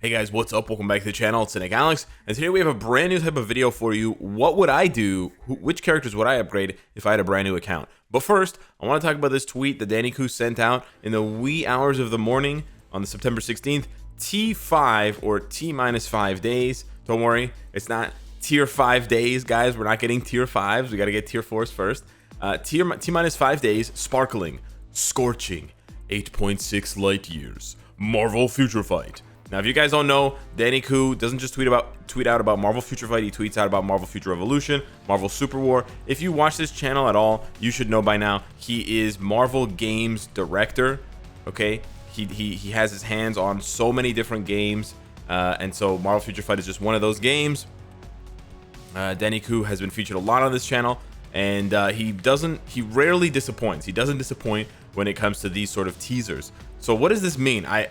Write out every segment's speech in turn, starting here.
Hey guys, what's up? Welcome back to the channel. It's Cynicalex, and today we have a brand new type of video for you. What would I do? Which characters would I upgrade if I had a brand new account? But first, I want to talk about this tweet that Danny Koo sent out in the wee hours of the morning on the September 16th. T5 or T-5 days. Don't worry, it's not tier 5 days, guys. We're not getting tier 5s. We got to get tier 4s first. T-5 days, sparkling, scorching, 8.6 light years. Marvel Future Fight. Now, if you guys don't know, Danny Koo doesn't just tweet out about Marvel Future Fight. He tweets out about Marvel Future Revolution, Marvel Super War. If you watch this channel at all, you should know by now he is Marvel Games director. Okay, he has his hands on so many different games, and so Marvel Future Fight is just one of those games. Danny Koo has been featured a lot on this channel, and he rarely disappoints. He doesn't disappoint when it comes to these sort of teasers. So what does this mean? I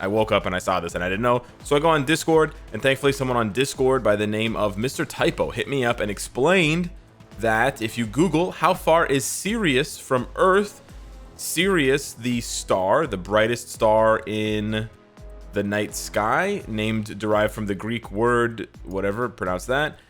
woke up and I saw this and I didn't know. So I go on Discord, and thankfully someone on Discord by the name of Mr. Typo hit me up and explained that if you Google how far is Sirius from Earth, Sirius, the star, the brightest star in the night sky, derived from the Greek word, whatever, pronounce that,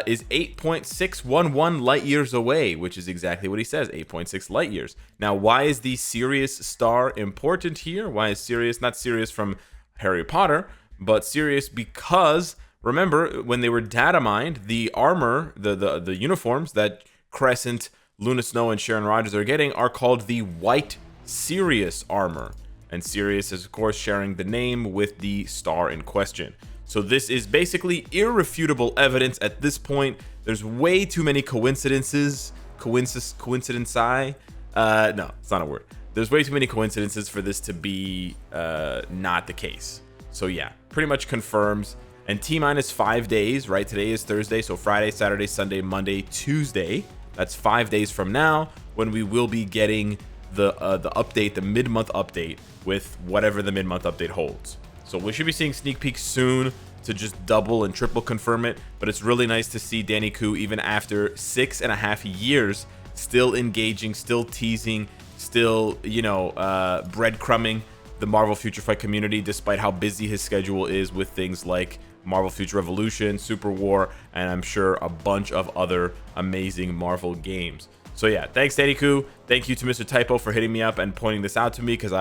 is 8.611 light years away, which is exactly what he says, 8.6 light years. Now, why is the Sirius star important here? Why is Sirius, not Sirius from Harry Potter, but Sirius because, remember, when they were data mined, the armor, the uniforms that Crescent, Luna Snow, and Sharon Rogers are getting are called the White Sirius armor. And Sirius is, of course, sharing the name with the star in question. So this is basically irrefutable evidence at this point. There's way too many coincidences. Coincidenci? No, it's not a word. There's way too many coincidences for this to be not the case. So yeah, pretty much confirms. And T-5 days, right? Today is Thursday, so Friday, Saturday, Sunday, Monday, Tuesday. That's 5 days from now when we will be getting the update, the mid-month update with whatever the mid-month update holds. So we should be seeing sneak peeks soon to just double and triple confirm it. But it's really nice to see Danny Koo, even after 6.5 years, still engaging, still teasing, still, you know, breadcrumbing the Marvel Future Fight community, despite how busy his schedule is with things like Marvel Future Revolution, Super War, and I'm sure a bunch of other amazing Marvel games. So yeah, thanks Danny Koo. Thank you to Mr. Typo for hitting me up and pointing this out to me, because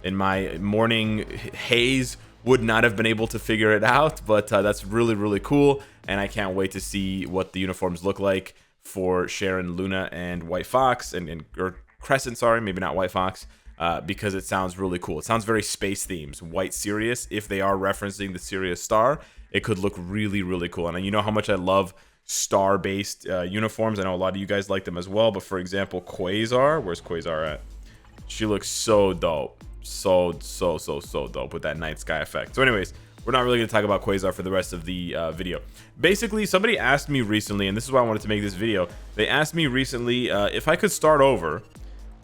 in my morning haze, would not have been able to figure it out. But that's really, really cool. And I can't wait to see what the uniforms look like for Sharon, Luna, and White Fox, or Crescent, sorry, maybe not White Fox, because it sounds really cool. It sounds very space themes. White Sirius, if they are referencing the Sirius star, it could look really, really cool. And you know how much I love star-based uniforms. I know a lot of you guys like them as well. But for example, Quasar, where's Quasar at? She looks so dope. So dope with that night sky effect. So anyways, we're not really going to talk about Quasar for the rest of the video. Basically, somebody asked me recently, and this is why I wanted to make this video. They asked me recently if I could start over,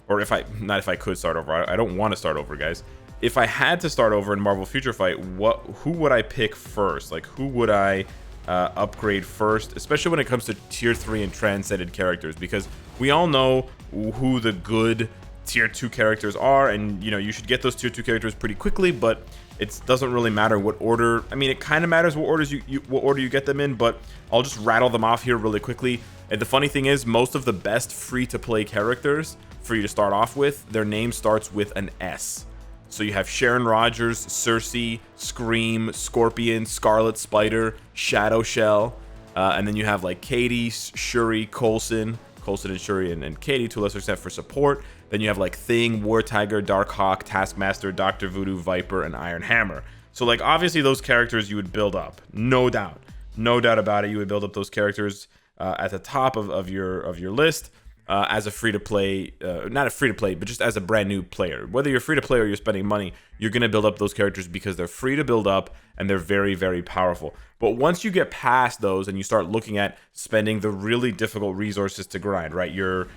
or not if I could start over. I don't want to start over, guys. If I had to start over in Marvel Future Fight, who would I pick first? Like, who would I upgrade first, especially when it comes to tier 3 and transcended characters? Because we all know who the good tier 2 characters are, and you know, you should get those tier 2 characters pretty quickly, but it doesn't really matter what order. I mean, it kind of matters what order you get them in, but I'll just rattle them off here really quickly. And the funny thing is, most of the best free-to-play characters for you to start off with, their name starts with an S. So you have Sharon Rogers, Cersei, Scream, Scorpion, Scarlet Spider, Shadow Shell, and then you have like Katie, Shuri, Coulson and Shuri, and Katie to a lesser extent for support. Then you have like Thing, War Tiger, Darkhawk, Taskmaster, Dr. Voodoo, Viper, and Iron Hammer. So like obviously those characters you would build up, no doubt about it. You would build up those characters at the top of your list as a free-to-play, not a free-to-play, but just as a brand new player. Whether you're free-to-play or you're spending money, you're going to build up those characters because they're free to build up and they're very, very powerful. But once you get past those and you start looking at spending the really difficult resources to grind, right? Your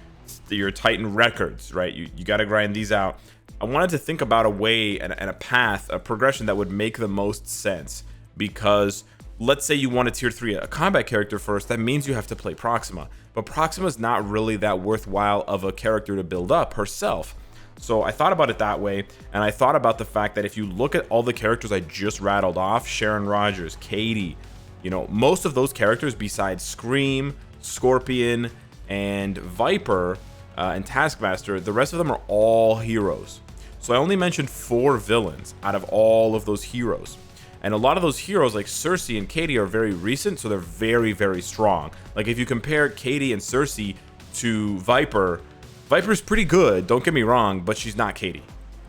Titan records, right? You got to grind these out. I wanted to think about a way and a path, a progression that would make the most sense, because let's say you want a tier 3, a combat character first, that means you have to play Proxima. But Proxima's not really that worthwhile of a character to build up herself. So I thought about it that way, and I thought about the fact that if you look at all the characters I just rattled off, Sharon Rogers, Katie, you know, most of those characters besides Scream, Scorpion, and Viper, and Taskmaster, the rest of them are all heroes. So I only mentioned 4 villains out of all of those heroes. And a lot of those heroes like Cersei and Katie are very recent, so they're very, very strong. Like if you compare Katie and Cersei to Viper, Viper's pretty good, don't get me wrong, but she's not Katie.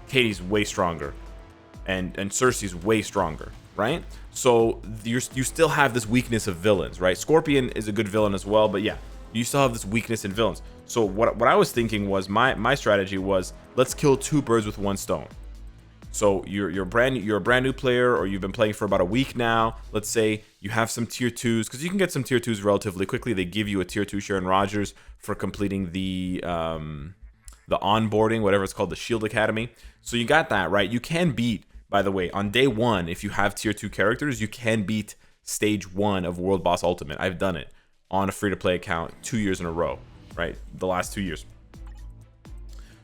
Katie's way stronger. And Cersei's way stronger, right? So you still have this weakness of villains, right? Scorpion is a good villain as well, but yeah, you still have this weakness in villains. So what I was thinking was, my strategy was, let's kill 2 birds with 1 stone. So you're a brand new player, or you've been playing for about a week now. Let's say you have some tier 2s, because you can get some tier 2s relatively quickly. They give you a tier 2 Sharon Rogers for completing the onboarding, whatever it's called, the Shield Academy. So you got that, right? You can beat, by the way, on day 1, if you have tier 2 characters, you can beat stage 1 of World Boss Ultimate. I've done it on a free-to-play account 2 years in a row, right? The last 2 years.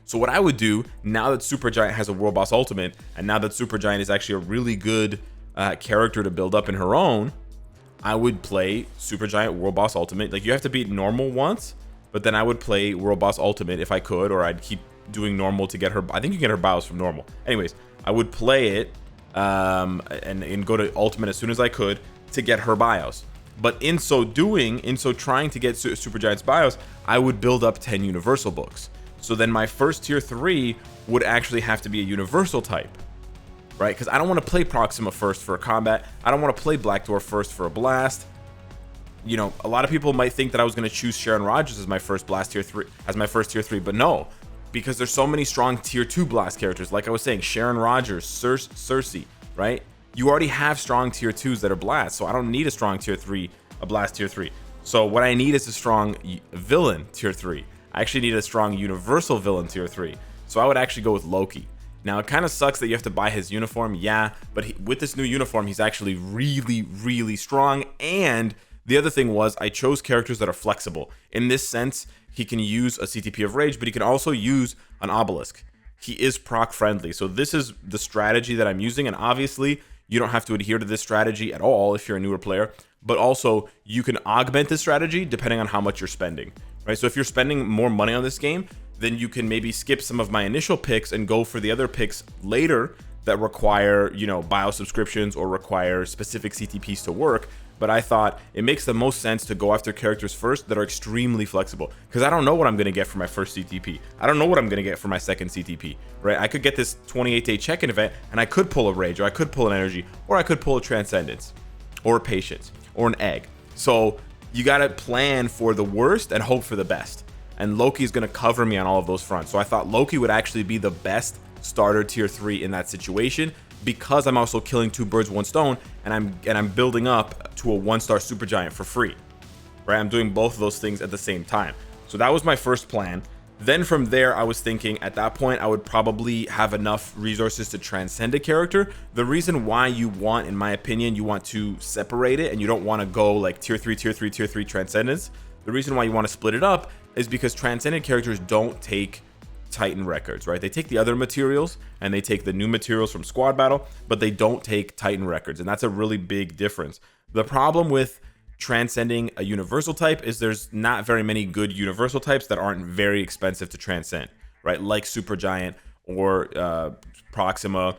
So what I would do, now that Supergiant has a World Boss Ultimate, and now that Supergiant is actually a really good character to build up in her own, I would play Supergiant World Boss Ultimate. Like, you have to beat normal once, but then I would play World Boss Ultimate if I could, or I'd keep doing normal to get her. I think you get her bios from normal. Anyways, I would play it and go to Ultimate as soon as I could to get her bios. But in so trying to get Supergiant's bios, I would build up 10 Universal books. So then my first tier 3 would actually have to be a Universal type, right? Because I don't want to play Proxima first for a combat. I don't want to play Black Dwarf first for a blast. You know, a lot of people might think that I was going to choose Sharon Rogers as my first blast tier 3, but no, because there's so many strong tier 2 blast characters. Like I was saying, Sharon Rogers, Cersei, right? You already have strong tier 2s that are blast, so I don't need a strong tier 3, a blast tier 3. So what I need is a strong villain tier 3. I actually need a strong Universal villain tier 3. So I would actually go with Loki. Now, it kind of sucks that you have to buy his uniform, yeah, but with this new uniform, he's actually really, really strong. And the other thing was, I chose characters that are flexible. In this sense, he can use a CTP of Rage, but he can also use an Obelisk. He is proc friendly. So this is the strategy that I'm using, and obviously, you don't have to adhere to this strategy at all if you're a newer player, but also you can augment this strategy depending on how much you're spending. Right, so if you're spending more money on this game, then you can maybe skip some of my initial picks and go for the other picks later that require, you know, bio subscriptions or require specific CTPs to work. But I thought it makes the most sense to go after characters first that are extremely flexible, because I don't know what I'm going to get for my first CTP. I don't know what I'm going to get for my second CTP, right? I could get this 28-day check-in event, and I could pull a Rage, or I could pull an Energy, or I could pull a Transcendence, or a Patience, or an Egg. So you got to plan for the worst and hope for the best. And Loki is going to cover me on all of those fronts. So I thought Loki would actually be the best starter tier 3 in that situation, because I'm also killing 2 birds, 1 stone, and I'm building up to a 1-star Supergiant for free. Right? I'm doing both of those things at the same time. So that was my first plan. Then from there, I was thinking at that point, I would probably have enough resources to transcend a character. The reason why you want, in my opinion, you want to separate it and you don't want to go like tier 3, tier 3, tier 3 Transcendence. The reason why you want to split it up is because Transcendent characters don't take Titan records, right? They take the other materials and they take the new materials from Squad Battle, but they don't take Titan records. And that's a really big difference. The problem with transcending a universal type is there's not very many good universal types that aren't very expensive to transcend, right? Like Supergiant or Proxima.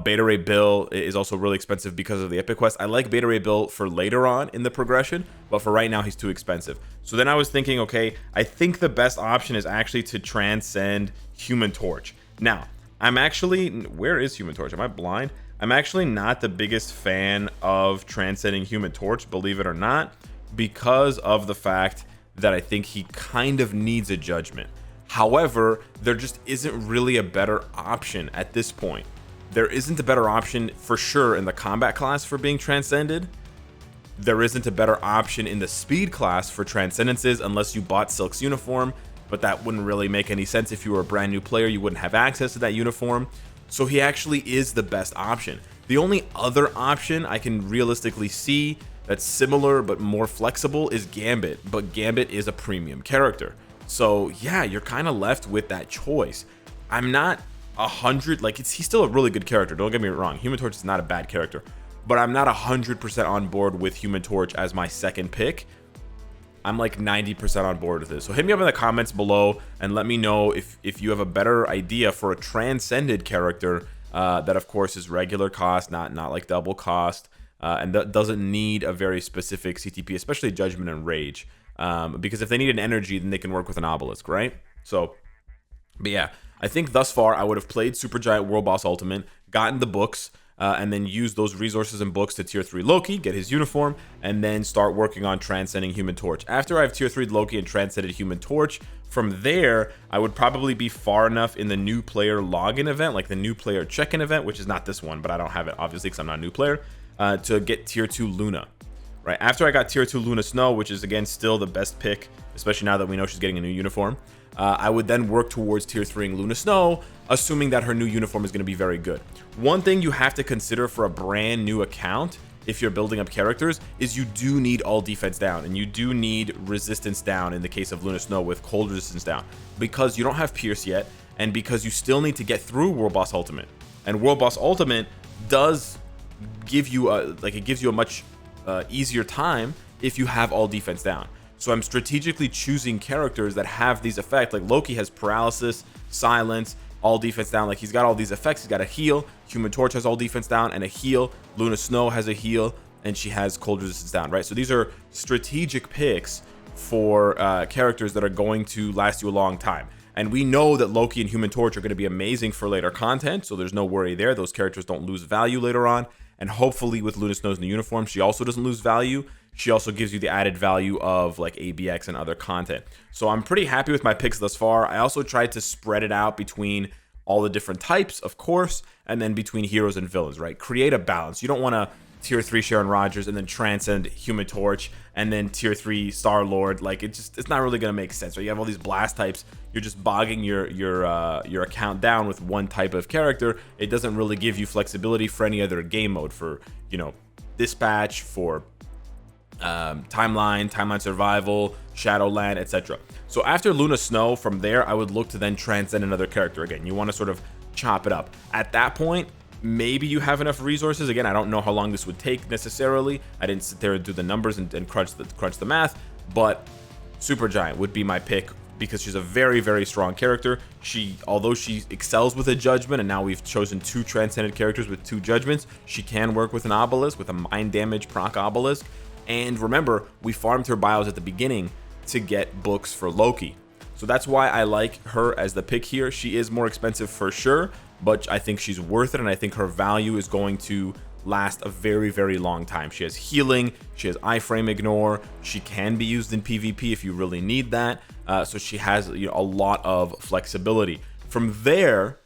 Beta Ray Bill is also really expensive because of the Epic Quest. I like Beta Ray Bill for later on in the progression, but for right now he's too expensive. So then I was thinking, okay, I think the best option is actually to transcend Human Torch. Now, I'm actually, where is Human Torch? Am I blind? I'm actually not the biggest fan of transcending Human Torch, believe it or not, because of the fact that I think he kind of needs a judgment. However, there just isn't really a better option at this point. There isn't a better option for sure in the combat class for being transcended. There isn't a better option in the speed class for transcendences unless you bought Silk's uniform, but that wouldn't really make any sense. If you were a brand new player, you wouldn't have access to that uniform. So he actually is the best option. The only other option I can realistically see that's similar but more flexible is Gambit, but Gambit is a premium character. So yeah, you're kind of left with that choice. I'm not 100, like he's still a really good character, don't get me wrong. Human Torch is not a bad character, but I'm not 100% on board with Human Torch as my second pick. I'm like 90% on board with this. So hit me up in the comments below and let me know if you have a better idea for a transcended character that of course is regular cost, not like double cost, and that doesn't need a very specific CTP, especially Judgment and Rage. Because if they need an energy, then they can work with an Obelisk, right? So, but yeah, I think thus far I would have played Supergiant World Boss Ultimate, gotten the books, and then use those resources and books to tier 3 Loki, get his uniform, and then start working on transcending Human Torch. After I have tier 3 Loki and transcended Human Torch, from there, I would probably be far enough in the new player login event, like the new player check-in event, which is not this one, but I don't have it obviously because I'm not a new player, to get tier 2 Luna. Right after I got tier 2 Luna Snow, which is again still the best pick, especially now that we know she's getting a new uniform, I would then work towards tier 3ing Luna Snow, assuming that her new uniform is going to be very good. One thing you have to consider for a brand new account, if you're building up characters, is you do need all defense down, and you do need resistance down in the case of Luna Snow with cold resistance down, because you don't have Pierce yet, and because you still need to get through World Boss Ultimate. And World Boss Ultimate does give you a much easier time if you have all defense down. So I'm strategically choosing characters that have these effects. Like Loki has paralysis, silence, all defense down. Like he's got all these effects. He's got a heal. Human Torch has all defense down and a heal. Luna Snow has a heal and she has cold resistance down, right? So these are strategic picks for characters that are going to last you a long time. And we know that Loki and Human Torch are going to be amazing for later content, so there's no worry there. Those characters don't lose value later on. And hopefully with Luna Snow's new uniform, she also doesn't lose value. She also gives you the added value of like ABX and other content. So I'm pretty happy with my picks thus far. I also tried to spread it out between all the different types, of course, and then between heroes and villains, right? Create a balance. You don't want to tier 3 Sharon Rogers and then transcend Human Torch and then tier 3 Star-Lord. Like it's not really going to make sense, right? You have all these blast types. You're just bogging your account down with one type of character. It doesn't really give you flexibility for any other game mode, for, you know, dispatch, for timeline survival, Shadowland, etc. So after Luna Snow, from there I would look to then transcend another character. Again, you want to sort of chop it up. At that point, maybe you have enough resources. Again, I don't know how long this would take necessarily. I didn't sit there and do the numbers and crunch the math, but Supergiant would be my pick because she's a very, very strong character. Although she excels with a judgment, and now we've chosen 2 transcended characters with 2 judgments, she can work with an obelisk, with a mind damage proc obelisk. And remember, we farmed her bios at the beginning to get books for Loki. So that's why I like her as the pick here. She is more expensive for sure, but I think she's worth it, and I think her value is going to last a very, very long time. She has healing, she has iframe ignore, she can be used in PvP if you really need that. So she has, you know, a lot of flexibility. From there,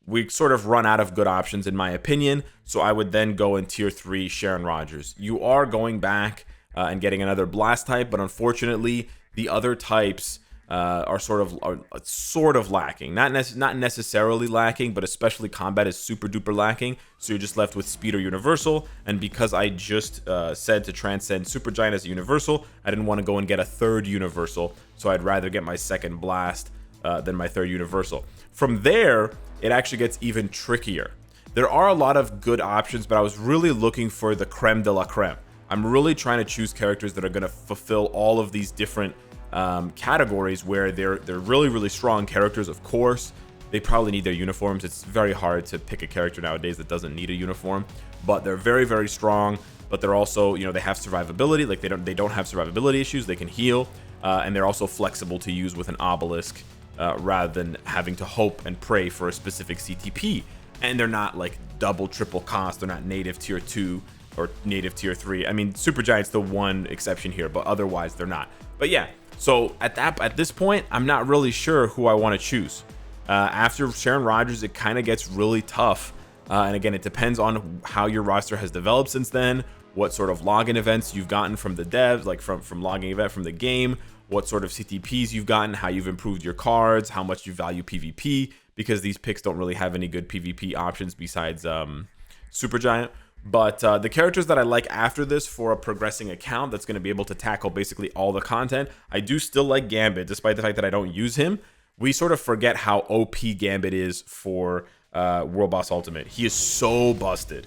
we sort of run out of good options in my opinion, so I would then go in tier 3 Sharon Rogers. You are going back and getting another blast type, but unfortunately the other types are sort of lacking. Not necessarily lacking, but especially combat is super duper lacking. So you're just left with speed or universal. And because I just said to transcend Supergiant as a universal, I didn't want to go and get a 3rd universal. So I'd rather get my 2nd blast than my 3rd universal. From there, it actually gets even trickier. There are a lot of good options, but I was really looking for the creme de la creme. I'm really trying to choose characters that are going to fulfill all of these different categories where they're really, really strong characters. Of course, they probably need their uniforms. It's very hard to pick a character nowadays that doesn't need a uniform, but they're very, very strong. But they're also, you know, they have survivability. Like they don't have survivability issues. They can heal, and they're also flexible to use with an obelisk rather than having to hope and pray for a specific CTP. And they're not like double, triple cost. They're not native tier 2 or native tier 3. I mean, Supergiant's the one exception here, but otherwise they're not. But yeah, so at this point, I'm not really sure who I want to choose. After Sharon Rogers, it kind of gets really tough. And again, it depends on how your roster has developed since then, what sort of login events you've gotten from the devs, like from logging event from the game, what sort of CTPs you've gotten, how you've improved your cards, how much you value PvP, because these picks don't really have any good PvP options besides Supergiant. But the characters that I like after this for a progressing account that's going to be able to tackle basically all the content, I do still like Gambit, despite the fact that I don't use him. we sort of forget how OP Gambit is for World Boss Ultimate. He is so busted.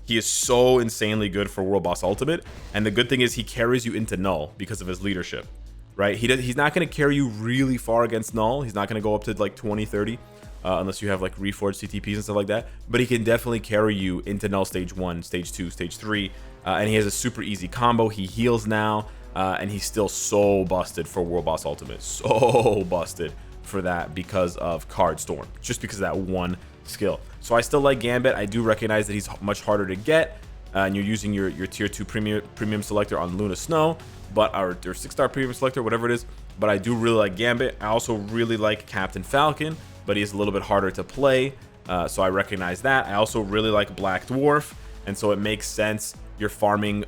He is so insanely good for World Boss Ultimate, and the good thing is he carries you into Null because of his leadership, right? He's not going to carry you really far against Null. He's not going to go up to like 20, 30, unless you have like reforged CTPs and stuff like that, but he can definitely carry you into Null stage 1, stage 2, stage 3, and he has a super easy combo. He heals now, and he's still so busted for World Boss Ultimate. So busted for that because of Card Storm, just because of that one skill. So I still like Gambit. I do recognize that he's much harder to get, and you're using your tier 2 premium selector on Luna Snow, but our 6-star premium selector, whatever it is. But I do really like Gambit. I also really like Captain Falcon, but he's a little bit harder to play, so I recognize that. I also really like Black Dwarf, and so it makes sense. You're farming.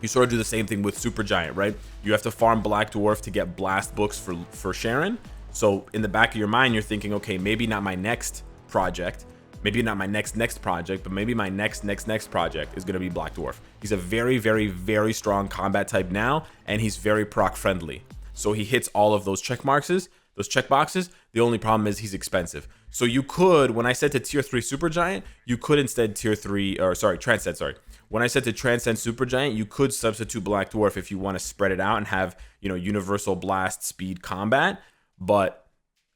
You sort of do the same thing with Supergiant, right? You have to farm Black Dwarf to get blast books for Sharon. So in the back of your mind, you're thinking, okay, maybe not my next project, maybe not my next project, but maybe my next project is going to be Black Dwarf. He's a very, very, very strong combat type now, and he's very proc friendly. So he hits all of those check boxes. The only problem is he's expensive. So you could, when I said to tier 3 Supergiant, you could instead Transcend, sorry. When I said to Transcend Supergiant, you could substitute Black Dwarf if you want to spread it out and have, you know, universal blast speed combat. But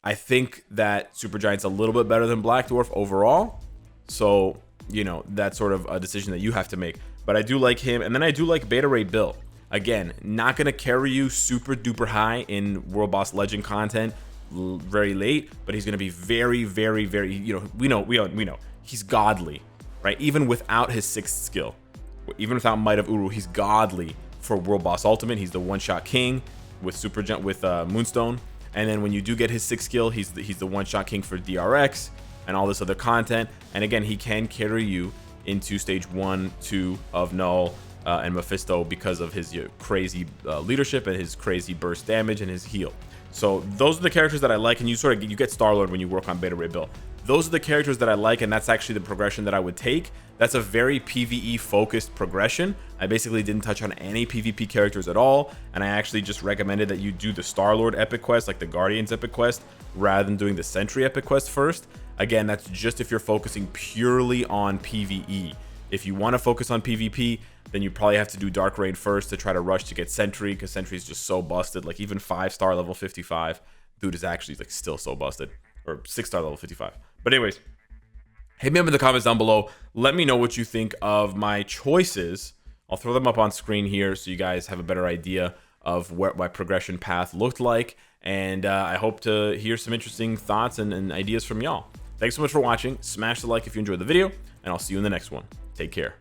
I think that Supergiant's a little bit better than Black Dwarf overall. So, you know, that's sort of a decision that you have to make. But I do like him. And then I do like Beta Ray Bill. Again, not going to carry you super duper high in World Boss Legend content very late, but he's going to be very, very, very, you know, we know he's godly, right? Even without his 6th skill, even without Might of Uru, he's godly for World Boss Ultimate. He's the one-shot king with Moonstone. And then when you do get his 6th skill, he's the one-shot king for DRX and all this other content. And again, he can carry you into stage 1, 2 of Null and Mephisto because of his crazy leadership and his crazy burst damage and his heal. So those are the characters that I like, and you get Star-Lord when you work on Beta Ray Bill. Those are the characters that I like, and that's actually the progression that I would take. That's a very PvE focused progression. I basically didn't touch on any PvP characters at all, and I actually just recommended that you do the Star-Lord epic quest, like the Guardians epic quest, rather than doing the Sentry epic quest first. Again, that's just if you're focusing purely on PvE. If you want to focus on PvP, then you probably have to do Dark Rain first to try to rush to get Sentry, because Sentry is just so busted. Like even 5-star level 55, dude is actually like still so busted, or 6-star level 55. But anyways, hit me up in the comments down below. Let me know what you think of my choices. I'll throw them up on screen here so you guys have a better idea of what my progression path looked like. And I hope to hear some interesting thoughts and ideas from y'all. Thanks so much for watching. Smash the like if you enjoyed the video, and I'll see you in the next one. Take care.